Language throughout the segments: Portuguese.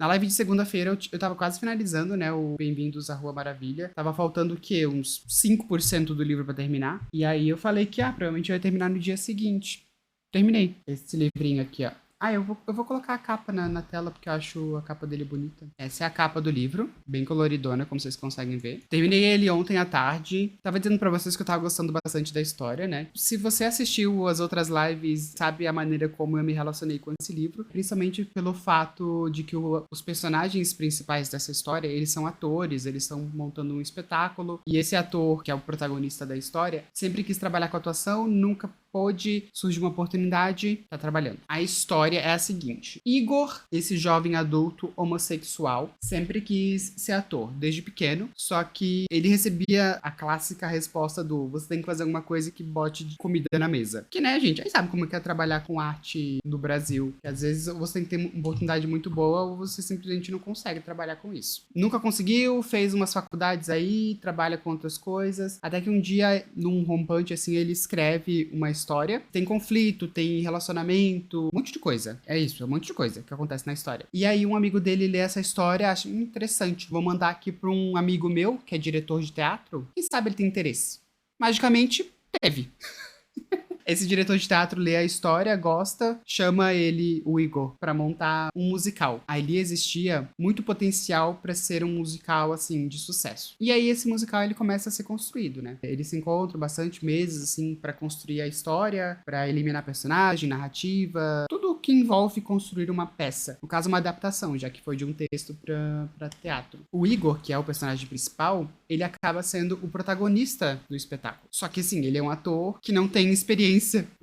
Na live de segunda-feira eu tava quase finalizando, né, o Bem-vindos à Rua Maravilha. Tava faltando o quê? Uns 5% do livro pra terminar. E aí eu falei que, provavelmente eu ia terminar no dia seguinte. Terminei esse livrinho aqui, ó. Eu vou colocar a capa na tela, porque eu acho a capa dele bonita. Essa é a capa do livro, bem coloridona, como vocês conseguem ver. Terminei ele ontem à tarde. Tava dizendo pra vocês que eu tava gostando bastante da história, né? Se você assistiu as outras lives, sabe a maneira como eu me relacionei com esse livro, principalmente pelo fato de que os personagens principais dessa história, eles são atores, eles estão montando um espetáculo, e esse ator, que é o protagonista da história, sempre quis trabalhar com atuação, nunca pôde, surge uma oportunidade, tá trabalhando. A história é a seguinte: Igor, esse jovem adulto homossexual, sempre quis ser ator, desde pequeno, só que ele recebia a clássica resposta do você tem que fazer alguma coisa que bote de comida na mesa. Que, né, gente, aí sabe como é que é trabalhar com arte no Brasil, que às vezes você tem que ter uma oportunidade muito boa ou você simplesmente não consegue trabalhar com isso. Nunca conseguiu, fez umas faculdades aí, trabalha com outras coisas, até que um dia, num rompante assim, ele escreve uma história, tem conflito, tem relacionamento, um monte de coisa. É isso, é um monte de coisa que acontece na história. E aí um amigo dele lê essa história, acha interessante, vou mandar aqui pra um amigo meu, que é diretor de teatro, quem sabe ele tem interesse. Magicamente, teve. Esse diretor de teatro lê a história, gosta, chama ele, o Igor, pra montar um musical. Ali existia muito potencial pra ser um musical, assim, de sucesso. E aí esse musical, ele começa a ser construído, né? Eles se encontram bastante meses, assim, pra construir a história, pra eliminar personagem, narrativa, tudo que envolve construir uma peça. No caso, uma adaptação, já que foi de um texto pra teatro. O Igor, que é o personagem principal, ele acaba sendo o protagonista do espetáculo. Só que, assim, ele é um ator que não tem experiência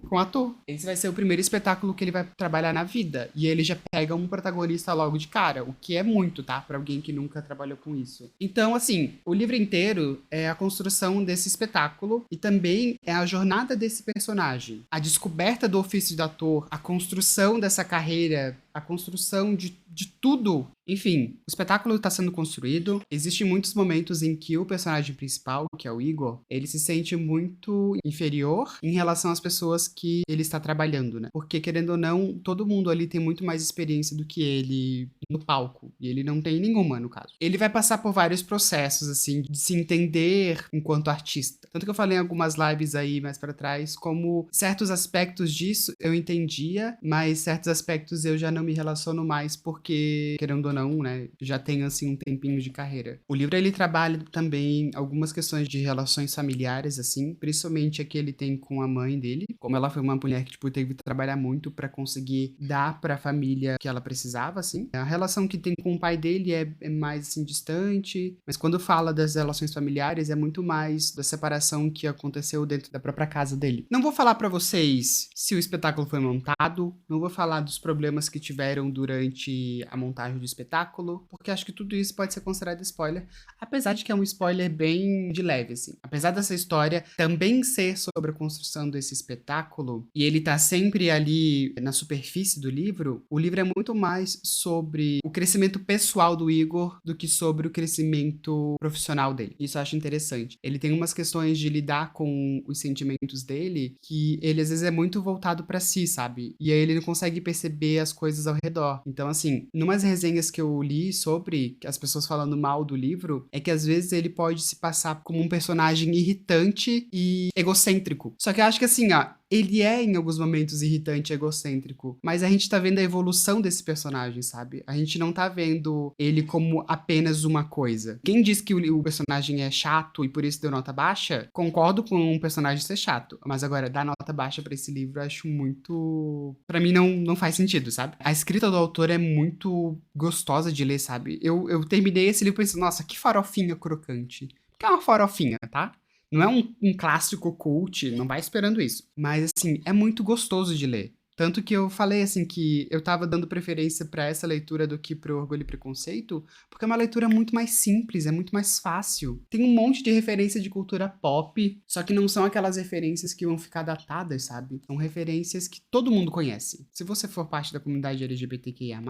com ator. Esse vai ser o primeiro espetáculo que ele vai trabalhar na vida. E ele já pega um protagonista logo de cara, o que é muito, tá? Pra alguém que nunca trabalhou com isso. Então, assim, o livro inteiro é a construção desse espetáculo e também é a jornada desse personagem. A descoberta do ofício de ator, a construção dessa carreira, a construção de tudo. Enfim, o espetáculo está sendo construído. Existem muitos momentos em que o personagem principal, que é o Igor, ele se sente muito inferior em relação às pessoas que ele está trabalhando, né? Porque, querendo ou não, todo mundo ali tem muito mais experiência do que ele no palco. E ele não tem nenhuma, no caso. Ele vai passar por vários processos, assim, de se entender enquanto artista. Tanto que eu falei em algumas lives aí mais pra trás, como certos aspectos disso eu entendia, mas certos aspectos eu já não me relaciono mais porque, querendo ou não, né, já tenho, assim, um tempinho de carreira. O livro, ele trabalha também algumas questões de relações familiares, assim, principalmente a que ele tem com a mãe dele, como ela foi uma mulher que, tipo, teve que trabalhar muito pra conseguir dar pra família que ela precisava, assim. A relação que tem com o pai dele é mais, assim, distante, mas quando fala das relações familiares, é muito mais da separação que aconteceu dentro da própria casa dele. Não vou falar pra vocês se o espetáculo foi montado, não vou falar dos problemas que tiveram durante a montagem do espetáculo, porque acho que tudo isso pode ser considerado spoiler, apesar de que é um spoiler bem de leve, assim. Apesar dessa história também ser sobre a construção desse espetáculo, e ele tá sempre ali na superfície do livro, o livro é muito mais sobre o crescimento pessoal do Igor do que sobre o crescimento profissional dele. Isso eu acho interessante. Ele tem umas questões de lidar com os sentimentos dele que ele às vezes é muito voltado pra si, sabe? E aí ele não consegue perceber as coisas ao redor. Então, assim, numas resenhas que eu li sobre as pessoas falando mal do livro, é que às vezes ele pode se passar como um personagem irritante e egocêntrico. Só que eu acho que assim, ó, ele é, em alguns momentos, irritante e egocêntrico, mas a gente tá vendo a evolução desse personagem, sabe? A gente não tá vendo ele como apenas uma coisa. Quem diz que o personagem é chato e por isso deu nota baixa, concordo com um personagem ser chato, mas agora, dar nota baixa pra esse livro, eu acho muito... Pra mim, não faz sentido, sabe? A escrita do autor é muito gostosa de ler, sabe? Eu terminei esse livro pensando, nossa, que farofinha crocante. Que é uma farofinha, tá? Não é um clássico cult, não vai esperando isso. Mas, assim, é muito gostoso de ler. Tanto que eu falei, assim, que eu tava dando preferência pra essa leitura do que pro Orgulho e Preconceito, porque é uma leitura muito mais simples, é muito mais fácil. Tem um monte de referência de cultura pop, só que não são aquelas referências que vão ficar datadas, sabe? São referências que todo mundo conhece. Se você for parte da comunidade LGBTQIA+,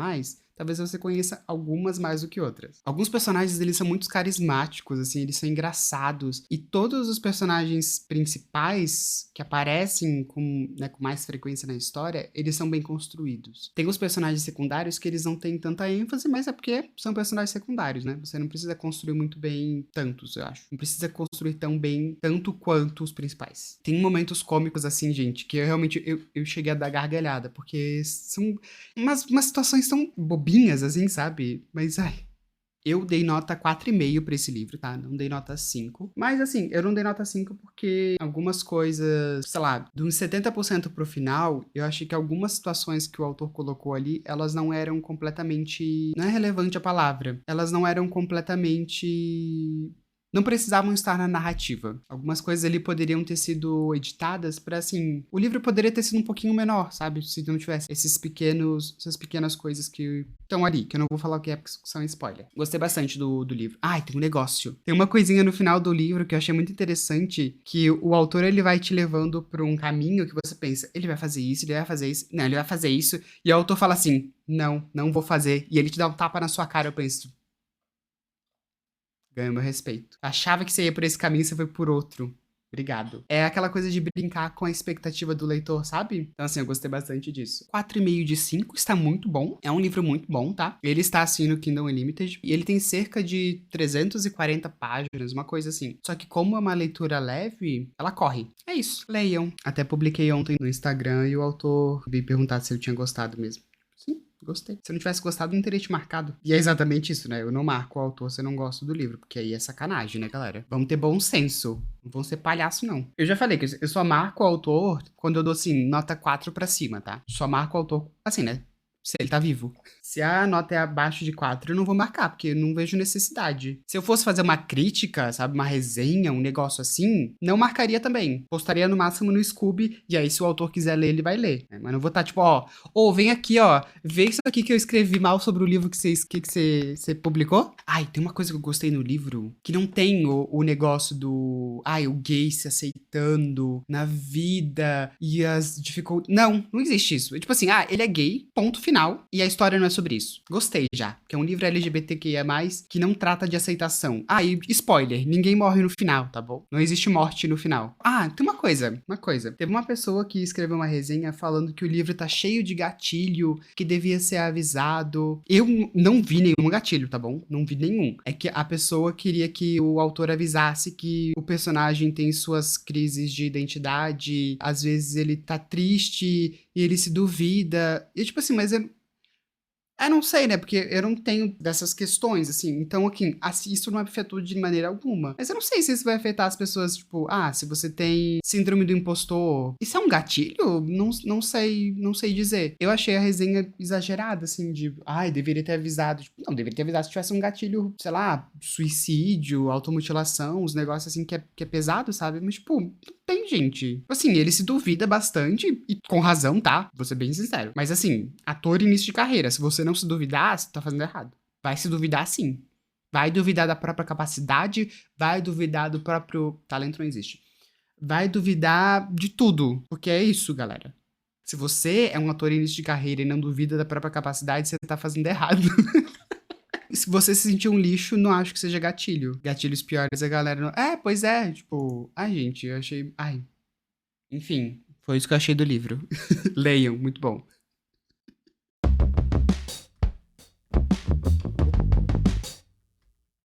talvez você conheça algumas mais do que outras. Alguns personagens, eles são muito carismáticos, assim, eles são engraçados. E todos os personagens principais que aparecem com mais frequência na história, história, eles são bem construídos. Tem os personagens secundários que eles não têm tanta ênfase, mas é porque são personagens secundários, né? Você não precisa construir muito bem tantos, eu acho. Não precisa construir tão bem, tanto quanto os principais. Tem momentos cômicos assim, gente, que eu realmente eu cheguei a dar gargalhada, porque são umas situações tão bobinhas, assim, sabe? Mas, ai, eu dei nota 4,5 pra esse livro, tá? Não dei nota 5. Mas, assim, eu não dei nota 5 porque algumas coisas, sei lá, de uns 70% pro final, eu achei que algumas situações que o autor colocou ali, elas não eram completamente. Não é relevante a palavra. Elas não eram completamente. Não precisavam estar na narrativa. Algumas coisas ali poderiam ter sido editadas pra, assim, o livro poderia ter sido um pouquinho menor, sabe? Se não tivesse essas pequenas coisas que estão ali, que eu não vou falar o que é porque são spoiler. Gostei bastante do livro. Ai, tem um negócio. Tem uma coisinha no final do livro que eu achei muito interessante, que o autor, ele vai te levando por um caminho que você pensa, ele vai fazer isso, ele vai fazer isso, não, ele vai fazer isso, e o autor fala assim, não vou fazer, e ele te dá um tapa na sua cara, eu penso, ganhou meu respeito. Achava que você ia por esse caminho, você foi por outro. Obrigado. É aquela coisa de brincar com a expectativa do leitor, sabe? Então, assim, eu gostei bastante disso. 4,5 de 5 está muito bom. É um livro muito bom, tá? Ele está, assim, no Kindle Unlimited. E ele tem cerca de 340 páginas, uma coisa assim. Só que como é uma leitura leve, ela corre. É isso. Leiam. Até publiquei ontem no Instagram e o autor veio perguntar se eu tinha gostado mesmo. Sim, gostei. Se eu não tivesse gostado, não teria te marcado. E é exatamente isso, né? Eu não marco o autor se eu não gosto do livro, porque aí é sacanagem, né, galera? Vamos ter bom senso. Não vão ser palhaço, não. Eu já falei que eu só marco o autor quando eu dou, assim, nota 4 pra cima, tá? Só marco o autor, assim, né? Se ele tá vivo. Se a nota é abaixo de 4, eu não vou marcar, porque eu não vejo necessidade. Se eu fosse fazer uma crítica, sabe, uma resenha, um negócio assim, não marcaria também. Postaria no máximo no Scooby, e aí se o autor quiser ler, ele vai ler. Né? Mas não vou estar tipo, ó, vem aqui, ó, vê isso aqui que eu escrevi mal sobre o livro que você publicou. Ai, tem uma coisa que eu gostei no livro, que não tem o negócio do, o gay se aceitando na vida e as dificuldades. Não existe isso. É tipo assim, ele é gay, ponto final. E a história não é sobre isso. Gostei já. Que é um livro LGBTQIA+, que não trata de aceitação. E spoiler, ninguém morre no final, tá bom? Não existe morte no final. Tem uma coisa. Teve uma pessoa que escreveu uma resenha falando que o livro tá cheio de gatilho, que devia ser avisado. Eu não vi nenhum gatilho, tá bom? Não vi nenhum. É que a pessoa queria que o autor avisasse que o personagem tem suas crises de identidade, às vezes ele tá triste e ele se duvida. E tipo assim, mas eu não sei, né? Porque eu não tenho dessas questões, assim. Então, assim, isso não me afetou de maneira alguma. Mas eu não sei se isso vai afetar as pessoas, tipo, se você tem síndrome do impostor. Isso é um gatilho? Não sei dizer. Eu achei a resenha exagerada, assim, de, deveria ter avisado. Tipo, não, deveria ter avisado se tivesse um gatilho, sei lá, suicídio, automutilação, uns negócios assim que é pesado, sabe? Mas, tipo, não tem, gente. Tipo assim, ele se duvida bastante, e com razão, tá? Vou ser bem sincero. Mas, assim, ator início de carreira, se você não se duvidar, você tá fazendo errado. Vai se duvidar sim. Vai duvidar da própria capacidade, vai duvidar do próprio talento, não existe. Vai duvidar de tudo, porque é isso, galera. Se você é um ator início de carreira e não duvida da própria capacidade, você tá fazendo errado. Se você se sentir um lixo, não acho que seja gatilho. Gatilhos piores a galera não... Pois é, tipo... gente, eu achei... Enfim, foi isso que eu achei do livro. Leiam, muito bom.